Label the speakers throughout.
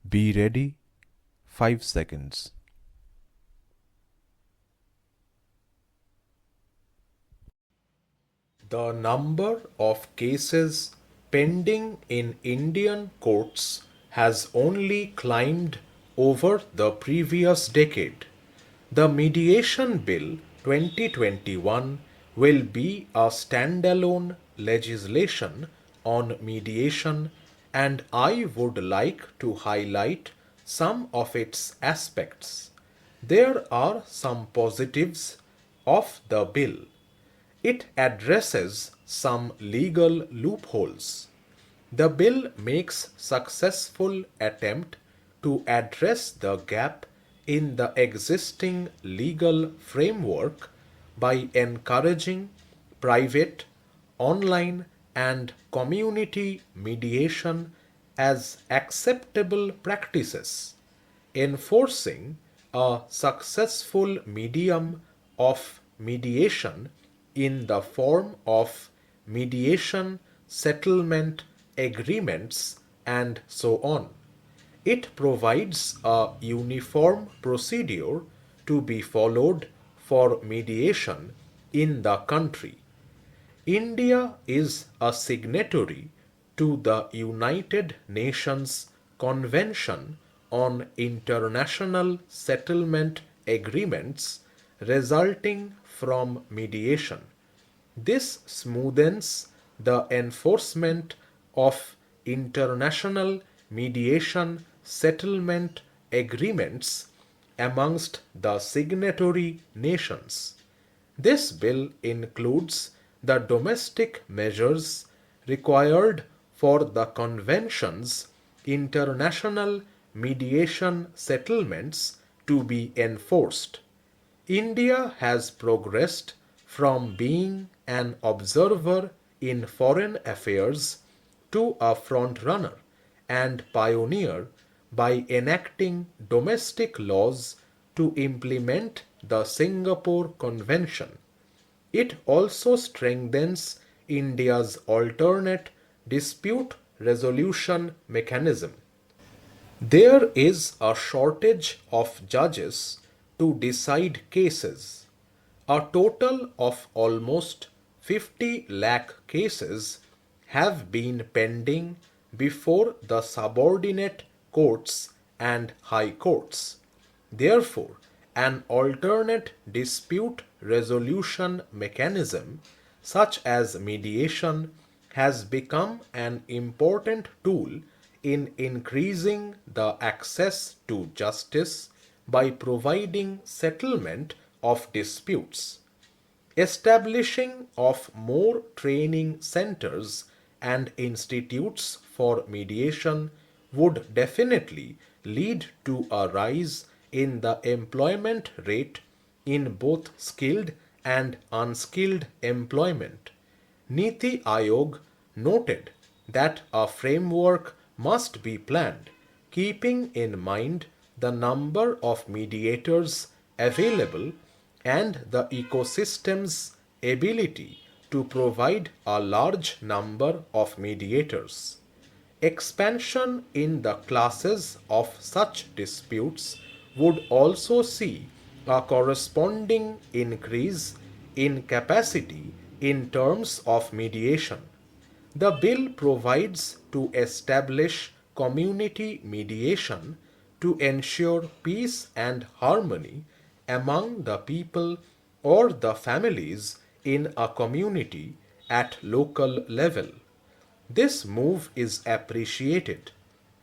Speaker 1: Be ready, 5 seconds. The number of cases pending in Indian courts has only climbed over the previous decade. The Mediation Bill 2021 will be a standalone legislation on mediation, and I would like to highlight some of its aspects. There are some positives of the bill. It addresses some legal loopholes. The bill makes successful attempt to address the gap in the existing legal framework by encouraging private, online, and community mediation as acceptable practices, enforcing a successful medium of mediation in the form of mediation settlement agreements and so on. It provides a uniform procedure to be followed for mediation in the country. India is a signatory to the United Nations Convention on International Settlement Agreements resulting from mediation. This smoothens the enforcement of international mediation settlement agreements amongst the signatory nations. This bill includes the domestic measures required for the Convention's international mediation settlements to be enforced. India has progressed from being an observer in foreign affairs to a frontrunner and pioneer by enacting domestic laws to implement the Singapore Convention. It also strengthens India's alternate dispute resolution mechanism. There is a shortage of judges to decide cases. A total of almost 50 lakh cases have been pending before the subordinate courts and high courts. Therefore, an alternate dispute resolution mechanism, such as mediation, has become an important tool in increasing the access to justice by providing settlement of disputes. Establishing of more training centers and institutes for mediation would definitely lead to a rise in the employment rate in both skilled and unskilled employment. Niti Aayog noted that a framework must be planned, keeping in mind the number of mediators available and the ecosystem's ability to provide a large number of mediators. Expansion in the classes of such disputes would also see a corresponding increase in capacity in terms of mediation. The bill provides to establish community mediation to ensure peace and harmony among the people or the families in a community at local level. This move is appreciated.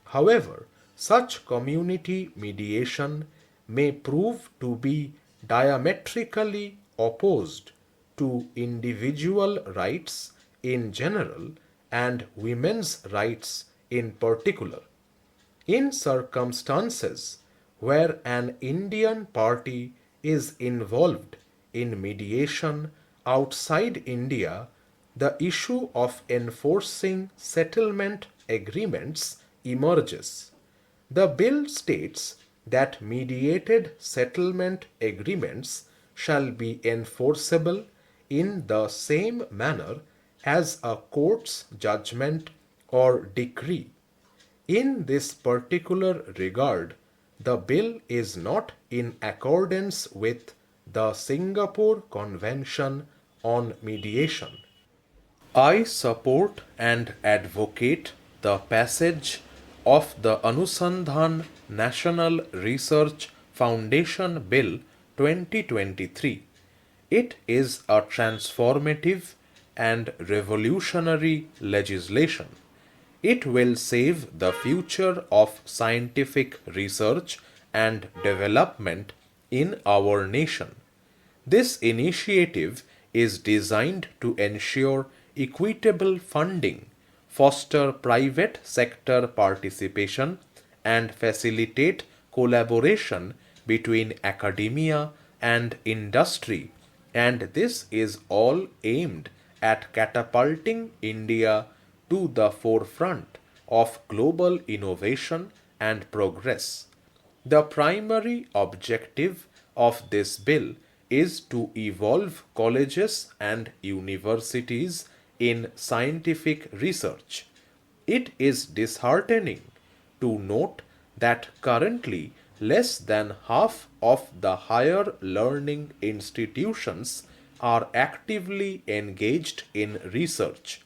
Speaker 1: However, such community mediation may prove to be diametrically opposed to individual rights in general and women's rights in particular. In circumstances where an Indian party is involved in mediation outside India, the issue of enforcing settlement agreements emerges. The bill states that mediated settlement agreements shall be enforceable in the same manner as a court's judgment or decree. In this particular regard, the bill is not in accordance with the Singapore Convention on Mediation. I support and advocate the passage of the Anusandhan National Research Foundation Bill 2023. It is a transformative and revolutionary legislation. It will save the future of scientific research and development in our nation. This initiative is designed to ensure equitable funding, foster private sector participation, and facilitate collaboration between academia and industry. And this is all aimed at catapulting India to the forefront of global innovation and progress. The primary objective of this bill is to evolve colleges and universities in scientific research. It is disheartening to note that currently less than half of the higher learning institutions are actively engaged in research.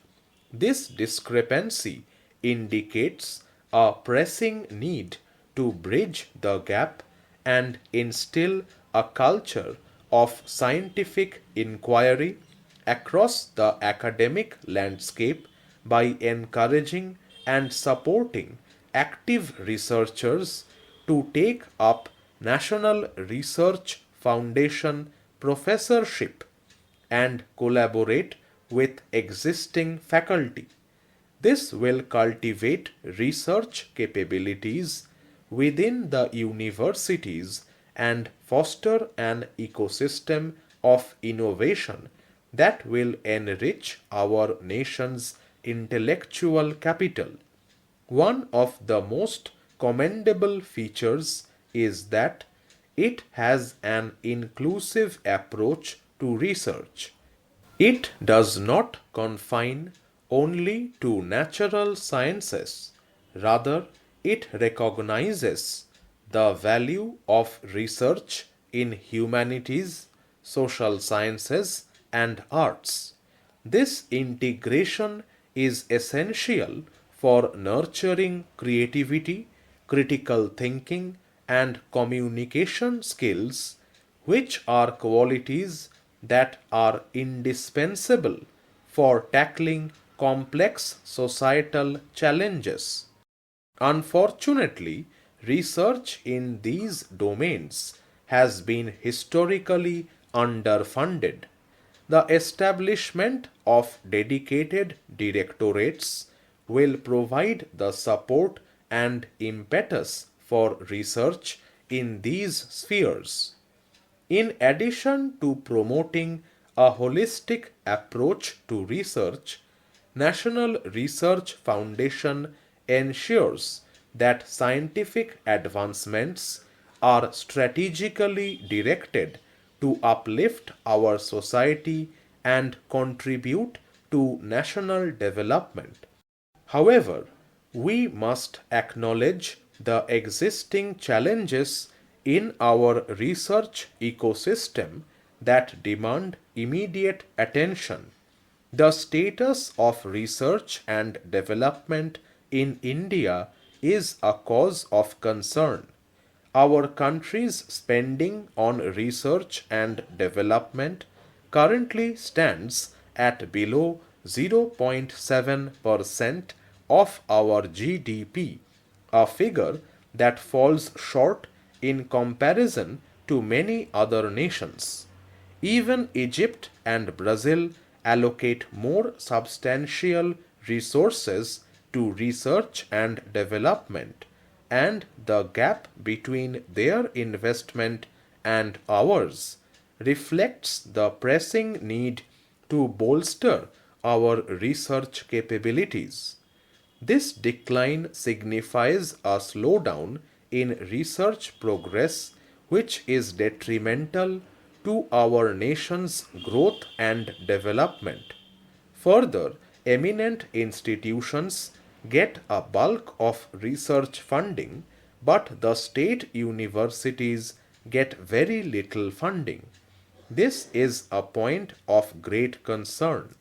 Speaker 1: This discrepancy indicates a pressing need to bridge the gap and instill a culture of scientific inquiry across the academic landscape by encouraging and supporting active researchers to take up National Research Foundation professorship and collaborate with existing faculty. This will cultivate research capabilities within the universities and foster an ecosystem of innovation that will enrich our nation's intellectual capital. One of the most commendable features is that it has an inclusive approach to research. It does not confine only to natural sciences. Rather, it recognizes the value of research in humanities, social sciences, and arts. This integration is essential for nurturing creativity, critical thinking, and communication skills, which are qualities that are indispensable for tackling complex societal challenges. Unfortunately, research in these domains has been historically underfunded. The establishment of dedicated directorates will provide the support and impetus for research in these spheres. In addition to promoting a holistic approach to research, National Research Foundation ensures that scientific advancements are strategically directed to uplift our society and contribute to national development. However, we must acknowledge the existing challenges in our research ecosystem that demand immediate attention. The status of research and development in India is a cause of concern. Our country's spending on research and development currently stands at below 0.7% of our GDP, a figure that falls short in comparison to many other nations. Even Egypt and Brazil allocate more substantial resources to research and development, and the gap between their investment and ours reflects the pressing need to bolster our research capabilities. This decline signifies a slowdown in research progress, which is detrimental to our nation's growth and development. Further, eminent institutions get a bulk of research funding, but the state universities get very little funding. This is a point of great concern.